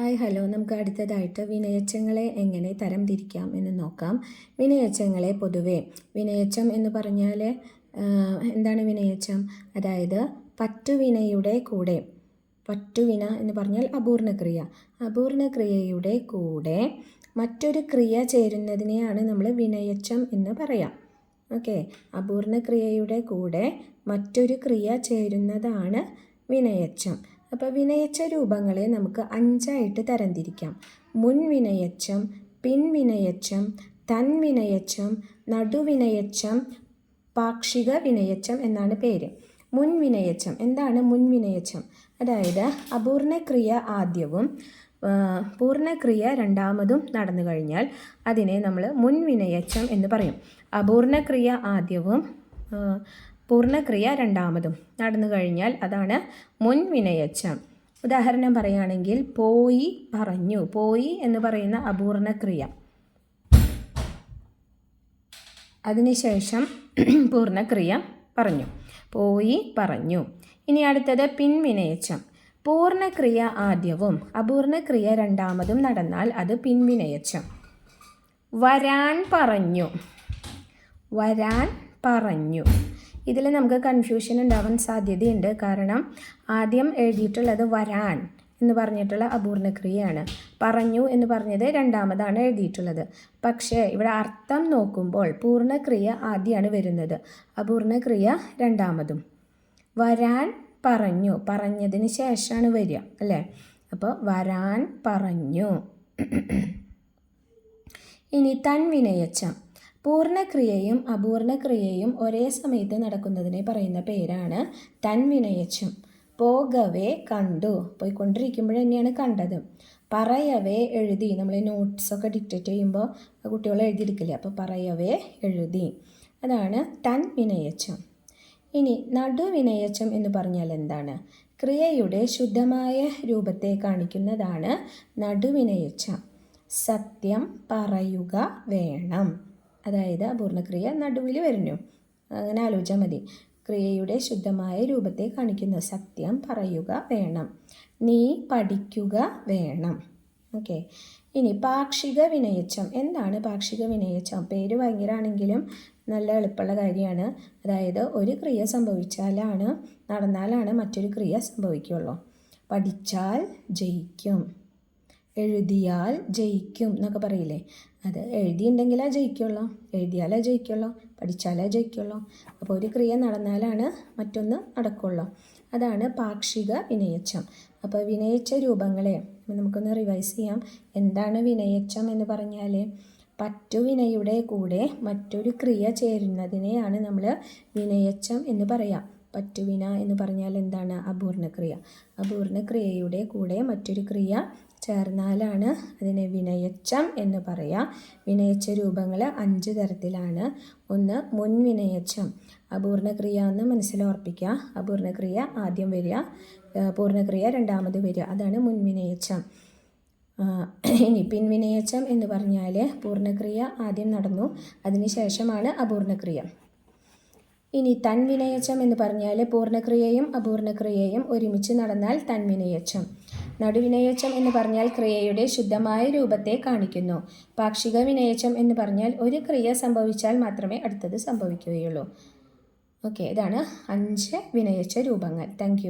Hi hello നമുക്ക് അടുത്തതായിട്ട് വിനയച്ചങ്ങളെ എങ്ങനെ തരംതിരിക്കാം എന്ന് നോക്കാം. വിനയച്ചങ്ങളെ പൊതുവേ വിനയച്ചം എന്ന് പറഞ്ഞാൽ എന്താണ് വിനയച്ചം? അതായത് പറ്റുവിനയുടെ കൂടെ, പറ്റുവിന എന്ന് പറഞ്ഞാൽ അപൂർണക്രിയ, അപൂർണക്രിയയുടെ കൂടെ മറ്റൊരു ക്രിയ ചേരുന്നതിനെയാണ് നമ്മൾ വിനയച്ചം എന്ന് പറയാം. ഓക്കെ, അപൂർണക്രിയയുടെ കൂടെ മറ്റൊരു ക്രിയ ചേരുന്നതാണ് വിനയച്ചം. അപ്പോൾ വിനയച്ച രൂപങ്ങളെ നമുക്ക് 5ആയിട്ട് തരംതിരിക്കാം. മുൻവിനയച്ചം, പിൻവിനയച്ചം, തൻവിനയച്ചം, നടുവിനയച്ചം, പാക്ഷിക വിനയച്ചം എന്നാണ് പേര്. മുൻവിനയച്ചം എന്താണ്? മുൻവിനയച്ചം അതായത് അപൂർണക്രിയ ആദ്യവും പൂർണ്ണക്രിയ രണ്ടാമതും നടന്നു കഴിഞ്ഞാൽ അതിനെ നമ്മൾ മുൻവിനയച്ചം എന്ന് പറയും. അപൂർണക്രിയ ആദ്യവും പൂർണ്ണക്രിയ രണ്ടാമതും നടന്നു കഴിഞ്ഞാൽ അതാണ് മുൻവിനയച്ചം. ഉദാഹരണം പറയുകയാണെങ്കിൽ പോയി, പറഞ്ഞു. പോയി എന്ന് പറയുന്ന അപൂർണക്രിയ, അതിനുശേഷം പൂർണ്ണക്രിയ പറഞ്ഞു. പോയി, പറഞ്ഞു. ഇനി അടുത്തത് പിൻവിനയച്ചം. പൂർണ്ണക്രിയ ആദ്യവും അപൂർണക്രിയ രണ്ടാമതും നടന്നാൽ അത് പിൻവിനയച്ചം. വരാൻ, പറഞ്ഞു. വരാൻ, പറഞ്ഞു. ഇതിൽ നമുക്ക് കൺഫ്യൂഷൻ ഉണ്ടാവാൻ സാധ്യതയുണ്ട്. കാരണം ആദ്യം എഴുതിയിട്ടുള്ളത് വരാൻ എന്ന് പറഞ്ഞിട്ടുള്ള അപൂർണക്രിയയാണ്, പറഞ്ഞു എന്ന് പറഞ്ഞത് രണ്ടാമതാണ് എഴുതിയിട്ടുള്ളത്. പക്ഷേ ഇവിടെ അർത്ഥം നോക്കുമ്പോൾ പൂർണ്ണക്രിയ ആദ്യമാണ് വരുന്നത്, അപൂർണക്രിയ രണ്ടാമതും. വരാൻ, പറഞ്ഞു. പറഞ്ഞതിന് ശേഷമാണ് വരിക അല്ലേ? അപ്പോൾ വരാൻ, പറഞ്ഞു. ഇനി തൻവിനയച്ചം. പൂർണ്ണക്രിയയും അപൂർണക്രിയയും ഒരേ സമയത്ത് നടക്കുന്നതിനെ പറയുന്ന പേരാണ് തൻവിനയച്ചം. പോകവേ, കണ്ടു. പോയിക്കൊണ്ടിരിക്കുമ്പോൾ തന്നെയാണ് കണ്ടത്. പറയവേ, എഴുതി. നമ്മൾ നോട്ട്സൊക്കെ ഡിക്റ്റേറ്റ് ചെയ്യുമ്പോൾ കുട്ടികൾ എഴുതിയെടുക്കില്ല, അപ്പോൾ പറയവേ, എഴുതി. അതാണ് തൻവിനയച്ചം. ഇനി നടുവിനയച്ചം എന്ന് പറഞ്ഞാൽ എന്താണ്? ക്രിയയുടെ ശുദ്ധമായ രൂപത്തെ കാണിക്കുന്നതാണ് നടുവിനയച്ചം. സത്യം പറയുക വേണം. അതായത് അപൂർണക്രിയ നടുവിൽ വരുന്നു, അങ്ങനെ ആലോചിച്ചാൽ മതി. ക്രിയയുടെ ശുദ്ധമായ രൂപത്തെ കാണിക്കുന്നു. സത്യം പറയുക വേണം. നീ പഠിക്കുക വേണം. ഓക്കെ, ഇനി പാക്ഷിക വിനയച്ചം. എന്താണ് പാക്ഷിക വിനയച്ചം? പേര് ഭയങ്കരമാണെങ്കിലും നല്ല എളുപ്പമുള്ള കാര്യമാണ്. അതായത് ഒരു ക്രിയ നടന്നാലാണ് മറ്റൊരു ക്രിയ സംഭവിക്കുള്ളൂ. പഠിച്ചാൽ ജയിക്കും, എഴുതിയാൽ ജയിക്കും എന്നൊക്കെ പറയില്ലേ? അത് എഴുതിയിട്ടുണ്ടെങ്കിലേ ജയിക്കുള്ളൂ, എഴുതിയാലേ ജയിക്കുള്ളൂ, പഠിച്ചാലേ ജയിക്കുള്ളൂ. അപ്പോൾ ഒരു ക്രിയ നടന്നാലാണ് മറ്റൊന്ന് നടക്കുള്ളൂ. അതാണ് പാക്ഷിക വിനയച്ചം. അപ്പോൾ വിനയച്ച രൂപങ്ങളെ നമുക്കൊന്ന് റിവൈസ് ചെയ്യാം. എന്താണ് വിനയച്ചം എന്ന് പറഞ്ഞാൽ പറ്റുവിനയുടെ കൂടെ മറ്റൊരു ക്രിയ ചേരുന്നതിനെയാണ് നമ്മൾ വിനയച്ചം എന്ന് പറയാം. പറ്റുവിന എന്ന് പറഞ്ഞാൽ എന്താണ്? അപൂർണക്രിയ. അപൂർണക്രിയയുടെ കൂടെ മറ്റൊരു ക്രിയ ചേർന്നാലാണ് അതിനെ വിനയച്ചം എന്ന് പറയാം. വിനയച്ച രൂപങ്ങൾ 5 തരത്തിലാണ്. ഒന്ന് മുൻവിനയച്ചം. അപൂർണക്രിയ എന്ന് മനസ്സിലോർപ്പിക്കുക. അപൂർണക്രിയ ആദ്യം വരിക, പൂർണ്ണക്രിയ രണ്ടാമത് വരിക, അതാണ് മുൻവിനയച്ചം. ഇനി പിൻവിനയച്ചം എന്ന് പറഞ്ഞാൽ പൂർണ്ണക്രിയ ആദ്യം നടന്നു, അതിനുശേഷമാണ് അപൂർണക്രിയ. ഇനി തൻവിനയച്ചം എന്ന് പറഞ്ഞാൽ പൂർണ്ണക്രിയയും അപൂർണക്രിയയും ഒരുമിച്ച് നടന്നാൽ തൻവിനയച്ചം. നടുവിനയച്ചം എന്ന് പറഞ്ഞാൽ ക്രിയയുടെ ശുദ്ധമായ രൂപത്തെ കാണിക്കുന്നു. പാക്ഷിക വിനയച്ചം എന്ന് പറഞ്ഞാൽ ഒരു ക്രിയ സംഭവിച്ചാൽ മാത്രമേ അടുത്തത് സംഭവിക്കുകയുള്ളൂ. ഓക്കെ, ഇതാണ് 5 വിനയച്ച രൂപങ്ങൾ. താങ്ക്